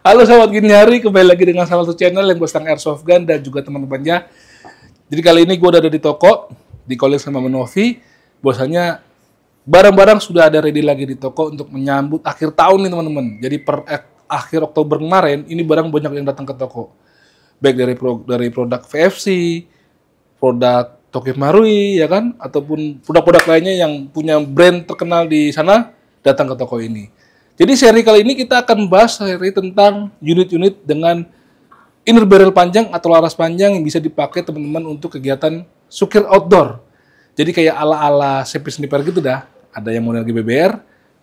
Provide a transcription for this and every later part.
Halo sahabat Gini Hari, kembali lagi dengan salah satu channel yang tentang Airsoft Gun dan juga teman-temannya. Jadi kali ini gue udah ada di toko, di calling sama Menovi. Bahwasanya barang-barang sudah ada ready lagi di toko untuk menyambut akhir tahun nih teman-teman. Jadi per akhir Oktober kemarin, ini barang banyak yang datang ke toko. Baik dari produk VFC, produk Tokyo Marui, ya kan? Ataupun produk-produk lainnya yang punya brand terkenal di sana, datang ke toko ini. Jadi seri kali ini kita akan bahas seri tentang unit-unit dengan inner barrel panjang atau laras panjang yang bisa dipakai teman-teman untuk kegiatan sukir outdoor. Jadi kayak ala-ala CP sniper gitu dah. Ada yang model GBBR,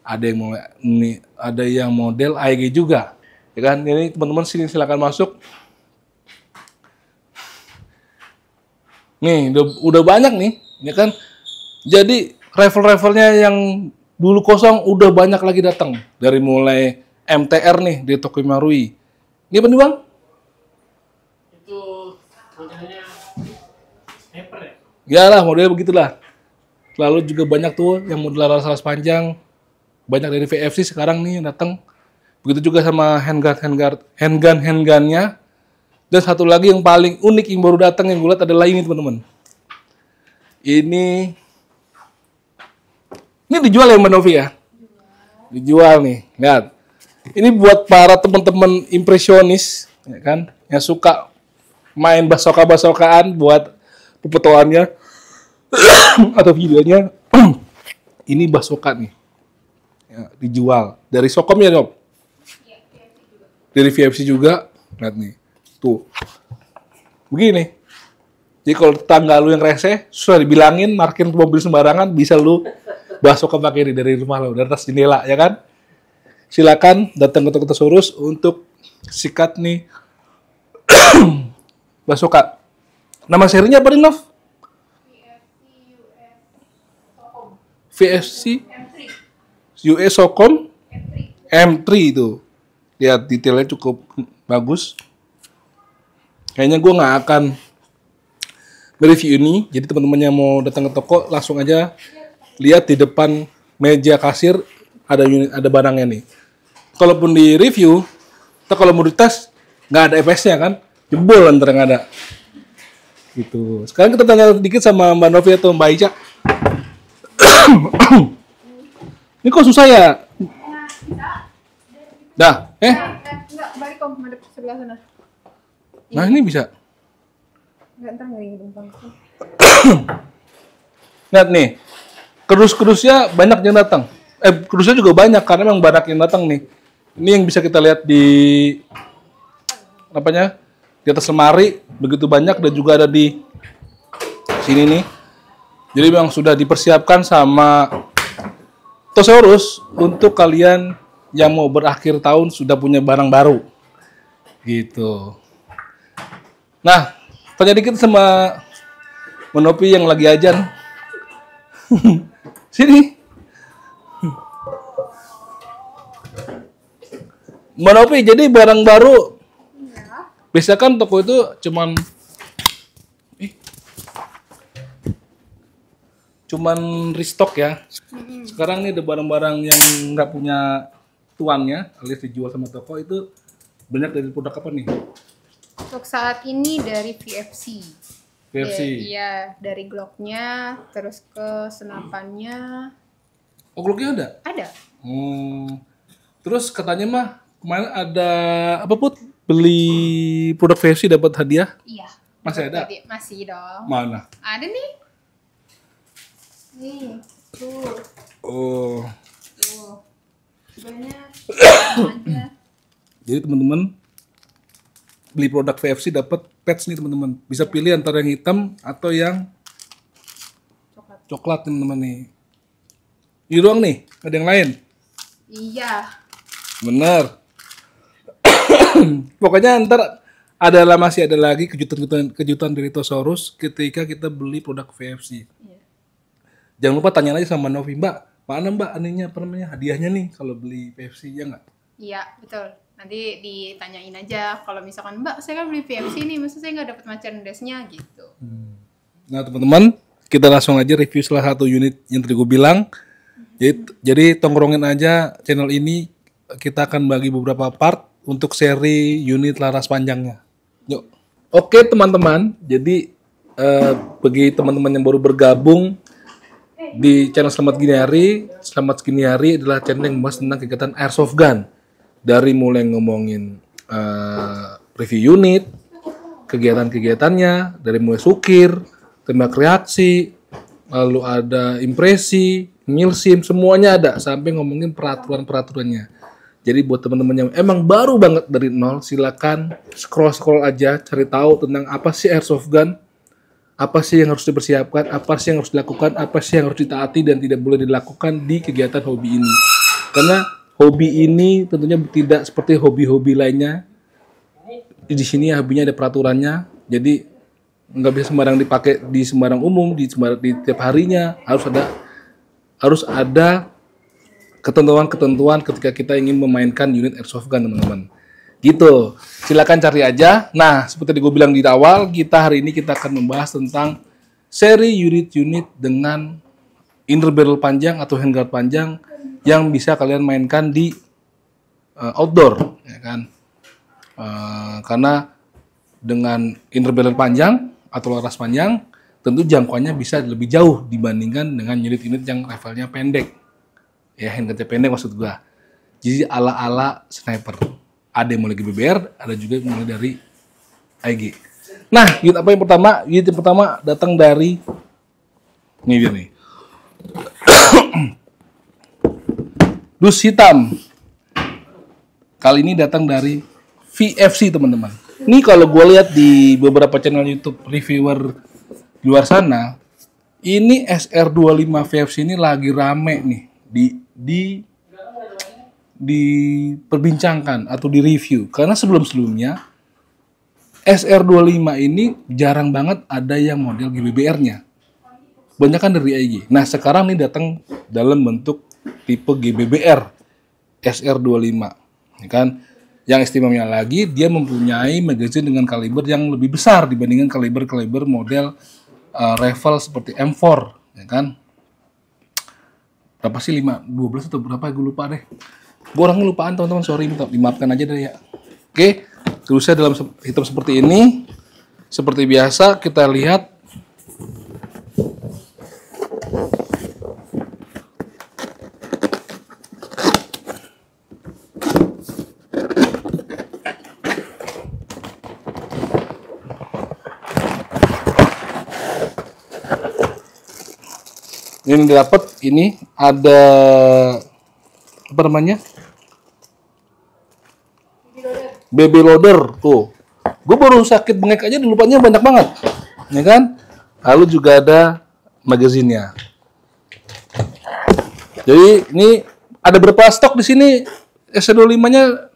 ada yang model AEG juga. Ya kan? Ini teman-teman sini silakan masuk. Nih, udah banyak nih, ya kan? Jadi rifle-riflenya yang dulu kosong udah banyak lagi datang. Dari mulai MTR nih di Tokyo Marui. Ini apa nih bang? Itu modelnya sniper ya? Ya lah, modelnya begitulah. Lalu juga banyak tuh yang model laras panjang. Banyak dari VFC sekarang nih yang datang. Begitu juga sama handgun-nya. Dan satu lagi yang paling unik yang baru datang yang gue lihat adalah ini teman-teman. Ini dijual ya Mbak Novi ya? Dijual nih, lihat. Ini buat para teman-teman impresionis, ya kan? Yang suka main basoka-basokaan buat pepetuannya atau videonya. Ini basoka nih, ya, dijual dari Sokom ya Nob? Dari VFC juga, lihat nih, tuh, begini. Jadi kalau tetangga lu yang rese, susah dibilangin, parkir mobil sembarangan, bisa lu basoka pakai ini dari rumah lo, dari atas jendela, ya kan? Silakan datang ke toko Thesaurus untuk sikat nih basoka. Nama serinya apa nih, Nov? VFC US Sokom M3 itu. Lihat detailnya cukup bagus. Kayaknya gue nggak akan mereview ini. Jadi teman-teman yang mau datang ke toko langsung aja lihat di depan meja kasir ada barangnya nih. Kalaupun di review, atau kalau mau dites nggak ada FPS-nya kan, jebol antara nggak ada. Gitu. Sekarang kita tanya sedikit sama Mbak Novi atau Mbak Ica. Ini kok susah ya? Dah, Enggak, balik om, madep sebelah sana. Nah ini bisa. Enggak, ntar nggak ingin bang. Lihat nih, kedus-kedusnya banyak yang datang. Kedusnya juga banyak karena memang banyak yang datang nih. Ini yang bisa kita lihat di di atas lemari begitu banyak dan juga ada di sini nih. Jadi memang sudah dipersiapkan sama Thesaurus untuk kalian yang mau berakhir tahun sudah punya barang baru. Gitu. Nah, tanya dikit sama Menopi yang lagi ajan. Sini. Menopi, jadi barang baru. Biasanya kan toko itu cuman restock ya. Sekarang nih ada barang-barang yang nggak punya tuannya, alias dijual sama toko itu banyak dari produk apa nih? Untuk saat ini dari VFC. VFC. Iya, dari Glock-nya, terus ke senapannya. Oh, Glock-nya ada? Ada. Terus katanya mah kemarin ada apa Put? Beli produk VFC dapat hadiah? Iya. Masih ada? Masih dong. Mana? Ada nih. Nih, tuh. Oh. Tuh. Banyak. Aja. Jadi teman-teman beli produk VFC dapat patch nih teman-teman. Bisa pilih antara yang hitam atau yang coklat teman-teman nih. Ini doang nih, ada yang lain? Iya. Bener. Pokoknya ntar masih ada lagi kejutan dari Thesaurus ketika kita beli produk VFC. Iya. Jangan lupa tanya aja sama Novi, Mbak, mana Mbak hadiahnya nih kalau beli VFC, ya nggak? Iya, betul. Nanti ditanyain aja kalau misalkan Mbak, saya kan beli VFC nih, masa saya nggak dapat merchandise-nya gitu. Nah teman-teman, kita langsung aja review salah satu unit yang tadi gue bilang. Jadi tongkrongin aja channel ini kita akan bagi beberapa part untuk seri unit laras panjangnya. Yuk. Oke teman-teman, jadi bagi teman-teman yang baru bergabung di channel Selamat Gini Hari adalah channel yang membahas tentang kegiatan airsoft gun. Dari mulai ngomongin review unit, kegiatan-kegiatannya, dari mulai sukir, tembak reaksi, lalu ada impresi, milsim, semuanya ada, sampai ngomongin peraturan-peraturannya. Jadi buat teman-teman yang emang baru banget dari nol, silakan scroll aja, cari tahu tentang apa sih airsoft gun, apa sih yang harus dipersiapkan, apa sih yang harus dilakukan, apa sih yang harus ditaati dan tidak boleh dilakukan di kegiatan hobi ini. Karena hobi ini tentunya tidak seperti hobi-hobi lainnya. Di sini hobinya ada peraturannya, jadi nggak bisa sembarang dipakai di sembarang umum, di tiap harinya harus ada ketentuan-ketentuan ketika kita ingin memainkan unit airsoft gun, teman-teman. Gitu. Silakan cari aja. Nah, seperti gue bilang di awal, hari ini kita akan membahas tentang seri unit-unit dengan inner barrel panjang atau handguard panjang yang bisa kalian mainkan di outdoor, ya kan? Karena dengan inner barrel panjang atau laras panjang, tentu jangkauannya bisa lebih jauh dibandingkan dengan unit-unit yang levelnya pendek. Ya, handguardnya pendek maksud gua. Jadi ala-ala sniper. Ada yang mulai GBBR, ada juga yang mulai dari IG. Nah, unit apa yang pertama? Unit yang pertama datang dari ini dia nih. Dus hitam. Kali ini datang dari VFC, teman-teman. Ini kalau gue lihat di beberapa channel YouTube reviewer di luar sana, ini SR25 VFC ini lagi rame nih diperbincangkan atau di review. Karena sebelum-sebelumnya SR25 ini jarang banget ada yang model GBBR-nya. Banyak kan dari IG. Nah, sekarang ini datang dalam bentuk tipe GBBR SR25, ya kan? Yang istimewanya lagi, dia mempunyai magazine dengan kaliber yang lebih besar dibandingkan kaliber-kaliber model rifle seperti M4, ya kan? Berapa sih? 12 atau berapa? Gue lupa deh. Gue orangnya lupaan, teman-teman. Sorry, dimaafkan aja deh ya. Oke, terusnya dalam hitam seperti ini. Seperti biasa, kita lihat. Yang didapat ini ada apa namanya? Baby loader tuh. Gue baru sakit bengek aja dilupanya banyak banget, ya kan? Lalu juga ada magazinnya. Jadi ini ada berapa stok di sini? SR25-nya,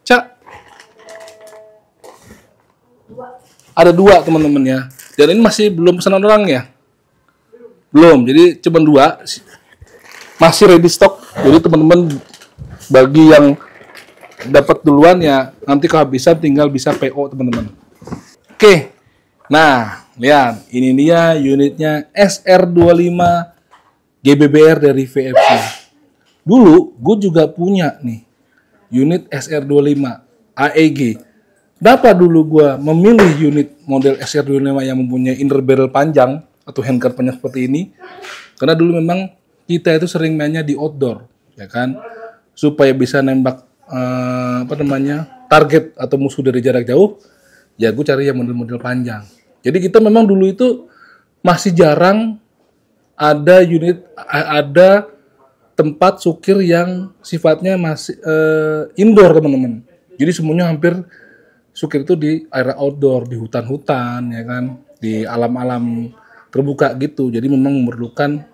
Cak? Ada 2, teman-teman ya. Dan ini masih belum pesanan orang ya? Belum, jadi cuma 2 masih ready stock. Jadi teman-teman bagi yang dapat duluan ya nanti kehabisan tinggal bisa PO, teman-teman. Oke, nah lihat ini dia unitnya SR25 GBBR dari VFC. Dulu gue juga punya nih unit SR25 AEG. Kenapa dulu gue memilih unit model SR25 yang mempunyai inner barrel panjang atau handguard panjang seperti ini? Karena dulu memang kita itu sering mainnya di outdoor, ya kan, supaya bisa nembak target atau musuh dari jarak jauh. Ya gue cari yang model-model panjang. Jadi kita memang dulu itu masih jarang ada tempat sukir yang sifatnya masih indoor, teman-teman. Jadi semuanya hampir sukir itu di area outdoor, di hutan-hutan, ya kan, di alam-alam terbuka gitu. Jadi memang memerlukan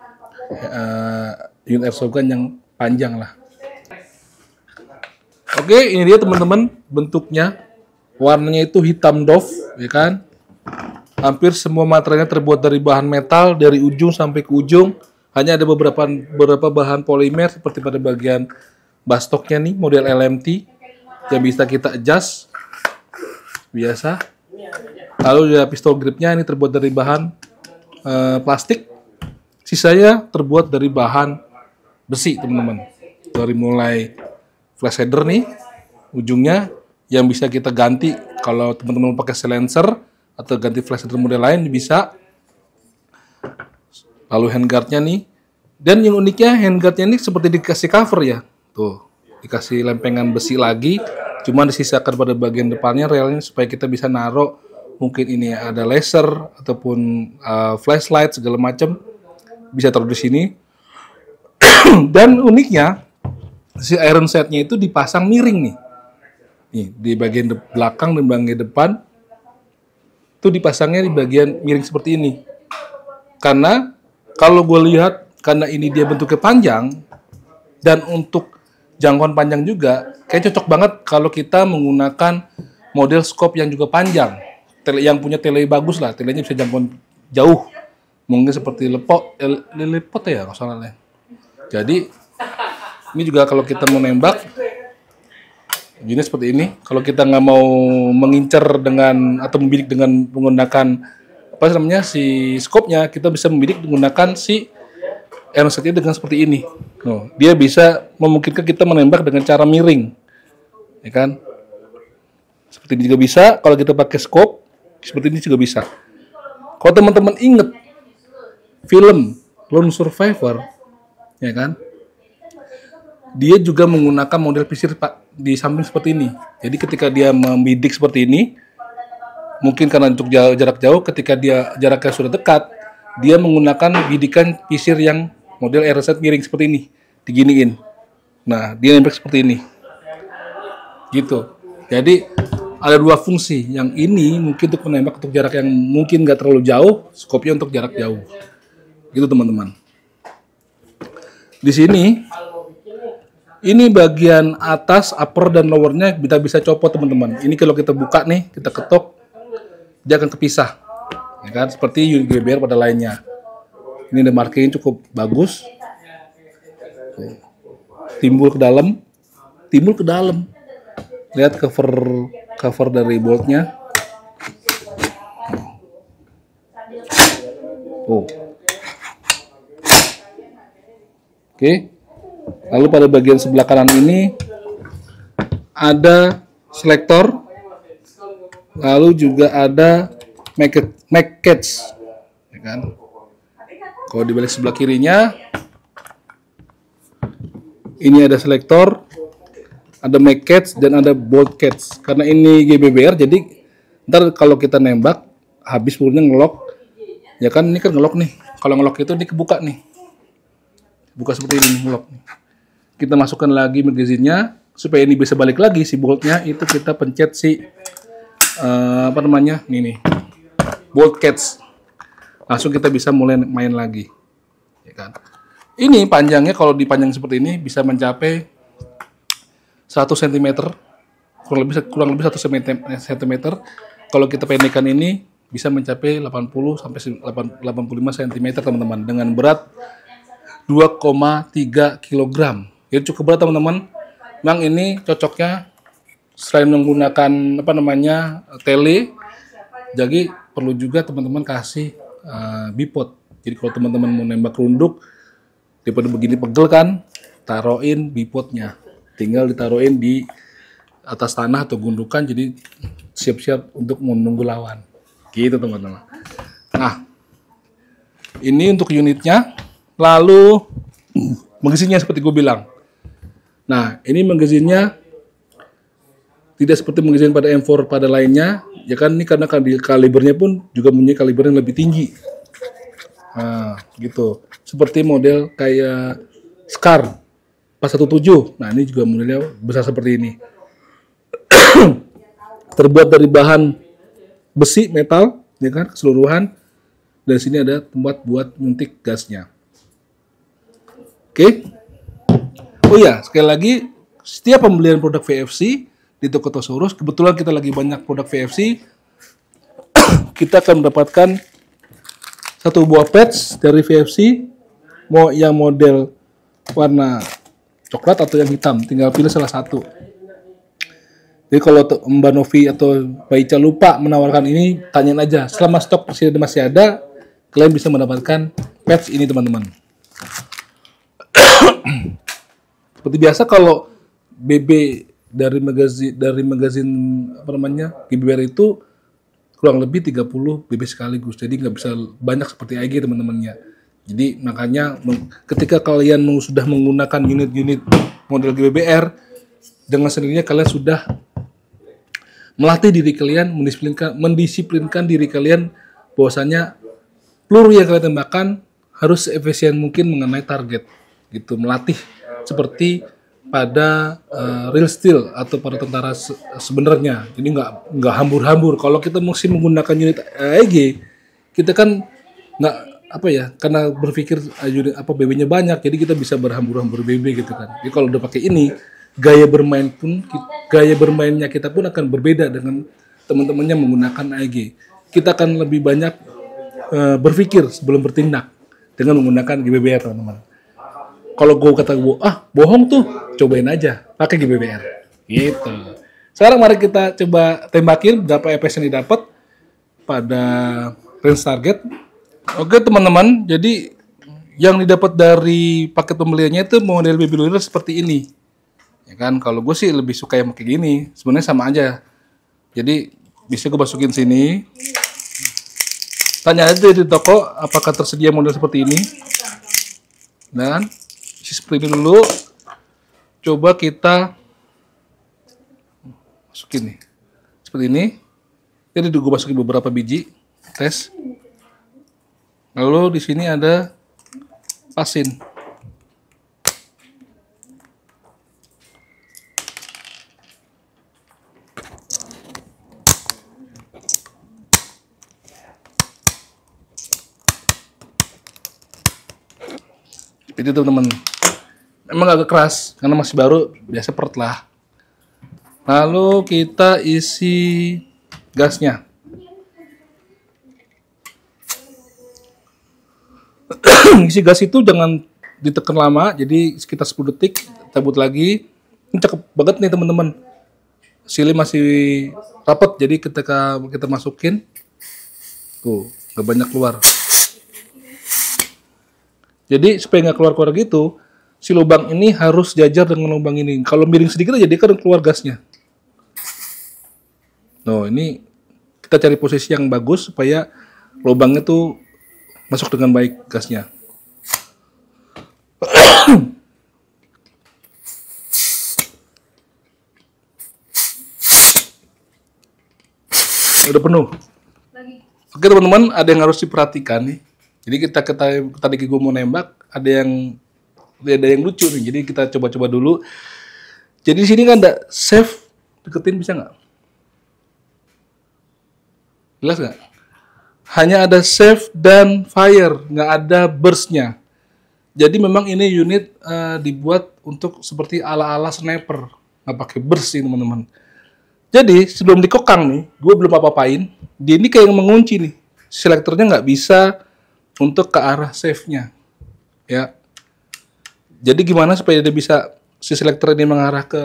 unit airsoft gun yang panjang lah. Oke, ini dia teman-teman bentuknya. Warnanya itu hitam doff, ya kan. Hampir semua materialnya terbuat dari bahan metal dari ujung sampai ke ujung. Hanya ada beberapa bahan polimer seperti pada bagian bastoknya nih, model LMT yang bisa kita adjust biasa. Lalu ya pistol gripnya ini terbuat dari bahan plastik. Sisanya terbuat dari bahan besi, teman-teman. Dari mulai flash header nih ujungnya yang bisa kita ganti kalau teman-teman mau pakai silencer atau ganti flash header model lain bisa. Lalu handguardnya nih, dan yang uniknya handguardnya ini seperti dikasih cover ya, tuh dikasih lempengan besi lagi, cuma disisakan pada bagian depannya relnya supaya kita bisa naruh mungkin ini ada laser ataupun flashlight segala macam bisa taruh di sini. Dan uniknya si iron setnya itu dipasang miring nih di bagian belakang dan bagian depan itu dipasangnya di bagian miring seperti ini. Karena kalau gue lihat, karena ini dia bentuknya panjang, dan untuk jangkauan panjang juga, kayak cocok banget kalau kita menggunakan model scope yang juga panjang. Yang punya tele bagus lah, telenya bisa jangkauan jauh. Mungkin seperti lepot ya, kalau salahnya. Jadi, ini juga kalau kita mau nembak, gini seperti ini. Kalau kita nggak mau mengincar dengan, atau membidik dengan menggunakan si scope-nya, kita bisa membidik menggunakan si iron sight dengan seperti ini. Dia bisa memungkinkan kita menembak dengan cara miring, ya kan? Seperti ini juga bisa. Kalau kita pakai scope, seperti ini juga bisa. Kalau teman-teman inget film Lone Survivor, ya kan? Dia juga menggunakan model pisir di samping seperti ini. Jadi ketika dia membidik seperti ini, mungkin karena untuk jarak jauh, ketika dia jaraknya sudah dekat, dia menggunakan bidikan pisir yang model iron sight miring seperti ini, diginiin. Nah, dia nembak seperti ini. Gitu. Jadi, ada dua fungsi. Yang ini mungkin untuk menembak untuk jarak yang mungkin nggak terlalu jauh, scope-nya untuk jarak jauh. Gitu, teman-teman. Di sini, ini bagian atas, upper, dan lowernya kita bisa copot, teman-teman. Ini kalau kita buka nih, kita ketok, dia akan kepisah, ya kan? Seperti unit GBR pada lainnya. Ini ada marking cukup bagus. Timbul ke dalam. Lihat cover dari boltnya. Oke. Lalu pada bagian sebelah kanan ini ada selektor. Lalu juga ada mag catch, ya kan? Kalau di balik sebelah kirinya, ini ada selektor, ada mag catch dan ada bolt catch. Karena ini GBBR, jadi ntar kalau kita nembak habis punya ngelok, ya kan? Ini kan ngelok nih. Kalau ngelok itu dikebuka nih, buka seperti ini ngelok. Kita masukkan lagi magazinnya supaya ini bisa balik lagi si boltnya. Itu kita pencet si nih bolt catch, langsung kita bisa mulai main lagi, ya kan? Ini panjangnya kalau dipanjang seperti ini bisa mencapai 1 cm, kurang lebih 1 cm. Kalau kita pendekkan ini bisa mencapai 80 sampai 85 cm, teman-teman, dengan berat 2,3 kg. Jadi cukup berat, teman-teman. Memang ini cocoknya selain menggunakan tele, jadi perlu juga teman-teman kasih bipod. Jadi kalau teman-teman mau nembak runduk, daripada begini pegel kan, taruhin bipodnya. Tinggal ditaruhin di atas tanah atau gundukan, jadi siap-siap untuk menunggu lawan. Gitu, teman-teman. Nah, ini untuk unitnya. Lalu magazinnya seperti gue bilang. Nah, ini magazinnya tidak seperti magazin pada M4 pada lainnya, ya kan? Ini karena kalibernya pun juga punya kaliber yang lebih tinggi. Nah, gitu. Seperti model kayak Scar 417. Nah, ini juga modelnya besar seperti ini. Terbuat dari bahan besi metal, ya kan? Keseluruhan. Dan sini ada tempat buat nyuntik gasnya. Oke. Oh iya, sekali lagi, setiap pembelian produk VFC di toko Tosaurus, kebetulan kita lagi banyak produk VFC, kita akan mendapatkan satu buah patch dari VFC, mau yang model warna coklat atau yang hitam, tinggal pilih salah satu. Jadi kalau Mbak Novi atau Mbak Ica lupa menawarkan ini, tanyain aja. Selama stok masih ada, kalian bisa mendapatkan patch ini, teman-teman. Seperti biasa, kalau BB dari magazin apa namanya GBBR itu kurang lebih 30 BB sekaligus. Jadi nggak bisa banyak seperti AEG teman-temannya. Jadi makanya ketika kalian sudah menggunakan unit-unit model GBBR, dengan sendirinya kalian sudah melatih diri kalian, mendisiplinkan diri kalian bahwasanya peluru yang kalian tembakkan harus efisien mungkin mengenai target. Gitu, melatih seperti pada real steel atau pada tentara sebenarnya. Jadi nggak hambur-hambur. Kalau kita mesti menggunakan unit AEG, kita kan nggak karena berpikir unit BB-nya banyak, jadi kita bisa berhambur-hambur BB gitu kan. Jadi kalau udah pakai ini, gaya bermainnya kita pun akan berbeda dengan teman-temannya menggunakan AEG. Kita akan lebih banyak berpikir sebelum bertindak dengan menggunakan GBBR, teman-teman. Kalau gue kata bohong tuh, cobain aja pakai GBBR gitu. Sekarang mari kita coba tembakin berapa EPS yang didapat pada range target. Oke teman-teman, jadi yang didapat dari paket pembeliannya itu model baby loader seperti ini ya kan. Kalau gue sih lebih suka yang kayak gini, sebenarnya sama aja. Jadi bisa gue masukin sini, tanya aja di toko apakah tersedia model seperti ini, dan seperti ini dulu. Coba kita masukin nih seperti ini. Jadi gue masukin beberapa biji tes. Lalu di sini ada pasin. Itu teman-teman. Emang agak keras karena masih baru, biasa pert lah. Lalu kita isi gasnya. Isi gas itu jangan ditekan lama, jadi sekitar 10 detik, tabut lagi. Ini cakep banget nih teman-teman. Sili masih rapat, jadi ketika kita masukin, tuh gak banyak keluar. Jadi supaya nggak keluar-keluar gitu, si lubang ini harus jajar dengan lubang ini. Kalau miring sedikit aja dia kan keluar gasnya. Nah ini kita cari posisi yang bagus supaya lubangnya tuh masuk dengan baik gasnya. Udah penuh. Oke teman-teman, ada yang harus diperhatikan nih. Jadi kita tadi gue mau nembak, ada yang lucu nih. Jadi kita coba-coba dulu. Jadi di sini kan ada save, deketin bisa nggak? Jelas nggak? Hanya ada save dan fire, nggak ada burst-nya. Jadi memang ini unit dibuat untuk seperti ala-ala sniper, nggak pakai burst ini teman-teman. Jadi sebelum dikokang nih, gue belum apa-apain. Dia ini kayak mengunci nih, selektornya nggak bisa untuk ke arah save-nya, ya. Jadi gimana supaya dia bisa si selektor ini mengarah ke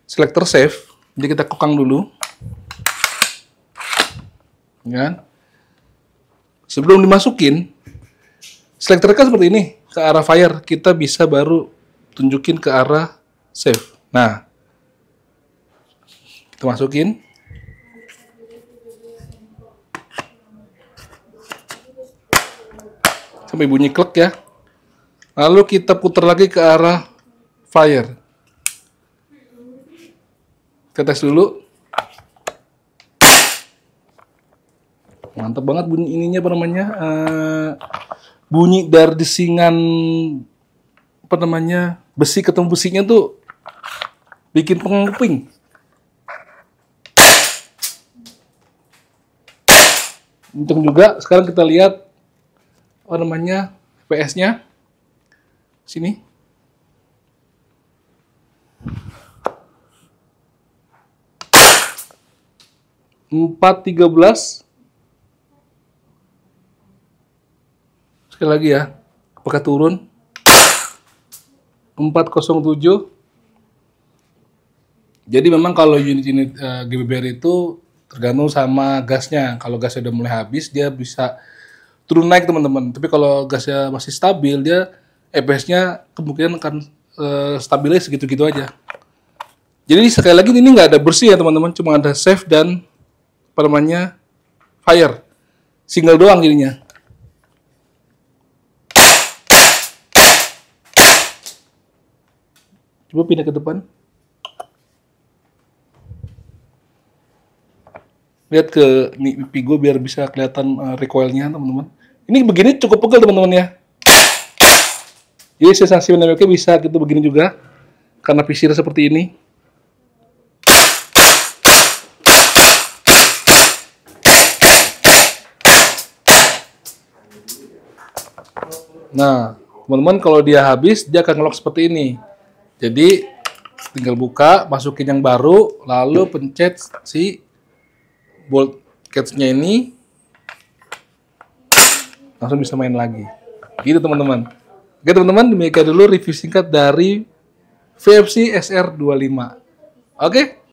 selektor save? Jadi kita kokang dulu, ya. Sebelum dimasukin, selektornya kan seperti ini, ke arah fire, kita bisa baru tunjukin ke arah save. Nah, kita masukin. Sampai bunyi klek ya. Lalu kita putar lagi ke arah fire. Kita tes dulu. Mantap banget bunyi ininya, apa namanya? Bunyi dari desingan besi ketemu besinya tuh bikin pengeping. Untung juga. Sekarang kita lihat PS-nya sini. (4.13). Sekali lagi ya, apakah turun? 4.07. Jadi memang kalau unit-unit GBBR itu tergantung sama gasnya. Kalau gasnya udah mulai habis, dia bisa turun naik teman-teman. Tapi kalau gasnya masih stabil, dia EPS-nya kemungkinan akan stabilnya segitu-gitu aja. Jadi sekali lagi ini nggak ada bersih ya teman-teman, cuma ada save dan apa namanya fire, single doang jadinya. Coba pindah ke depan. Lihat ke pipi gue biar bisa kelihatan recoilnya teman-teman. Ini begini cukup pegel teman-teman ya. Jadi sensasi menembaknya bisa gitu begini juga karena pisir seperti ini. Nah, teman-teman kalau dia habis dia akan ngelok seperti ini. Jadi tinggal buka, masukin yang baru, lalu pencet si bolt catch-nya ini, langsung bisa main lagi. Gitu teman-teman. Oke teman-teman, demikian dulu review singkat dari VFC SR25. Oke?